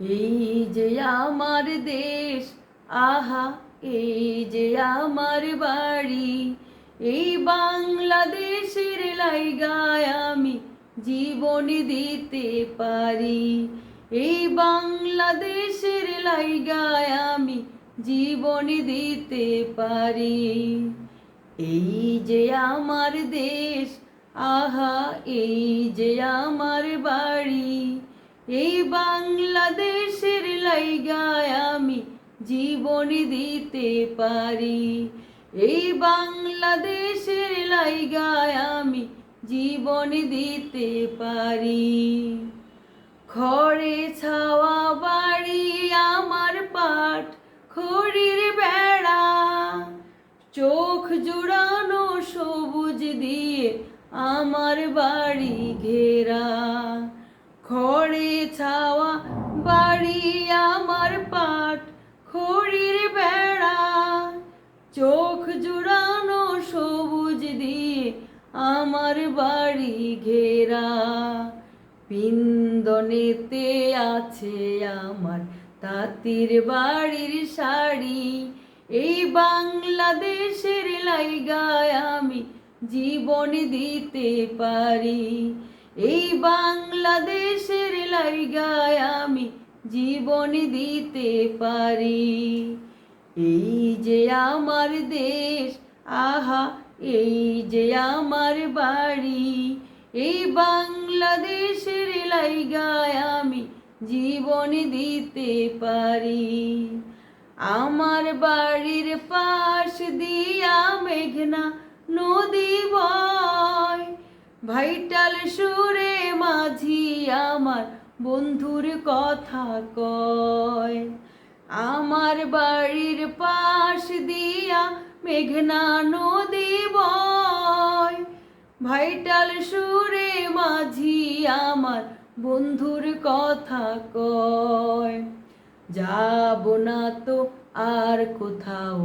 এই যে আমার দেশ, আহা এই যে আমার বাড়ি, এই বাংলাদেশের লাইগায় আমি জীবন দিতে পারি। এই বাংলাদেশের লাইগায় আমি জীবন দিতে পারি। এই যে আমার দেশ, আহা এই যে আমার বাড়ি, এই বাংলাদেশের লাইগায় আমি জীবন দিতে পারি। এই বাংলাদেশের লাইগায় আমি জীবন দিতে পারি। খড়ে ছাওয়া বাড়ি আমার পাট খড়ির বেড়া, চোখ জুড়ানো সবুজ দিয়ে আমার বাড়ি ঘেরা। খড়ে ছাওয়া বাড়ি আমার পাট খড়ির বেড়া, চোখ জুড়ানো সবুজ দিয়ে আমার বাড়ি ঘেরা। পিন্দনেতে আছে আমার তাঁতির বাড়ির শাড়ি, এই বাংলাদেশের লাইগায় আমি জীবন দিতে পারি। এই বাংলাদেশের লাইগায় আমি জীবন দিতে পারি। এই যে আমার দেশ, আহা এই যে আমার বাড়ি, এই বাংলাদেশের লাইগায় আমি জীবন দিতে পারি। আমার বাড়ির পাশ দিয়া মেঘনা নদী বয়, ভাইটাল সুরে মাঝি আমার বন্ধুর কথা কয়। আমার বাড়ির পাশ দিয়া মেঘনা নদী বয়, ভাইটাল সুরে মাঝি আমার বন্ধুর কথা কয়। যাব না তো আর কোথাও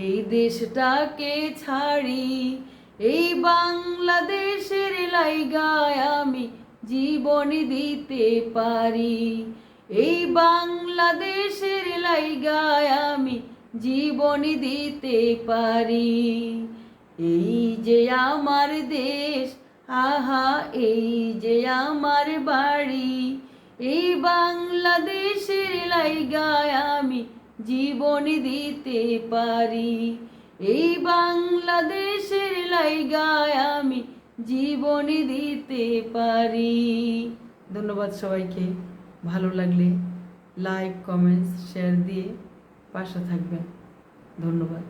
এই দেশটাকে ছাড়ি, এই বাংলাদেশের লাইগায় আমি জীবন দিতে পারি। এই বাংলাদেশের লাইগায় আমি জীবন দিতে পারি। এই যে আমার দেশ, আহা এই যে আমার বাড়ি, এই বাংলাদেশের লাইগায় আমি জীবন দিতে পারি। এই বাংলাদেশের লাইগায় আমি জীবন দিতে পারি। ধন্যবাদ সবাইকে। ভালো লাগলে লাইক, কমেন্টস, শেয়ার দিয়ে পাশে থাকবেন। ধন্যবাদ।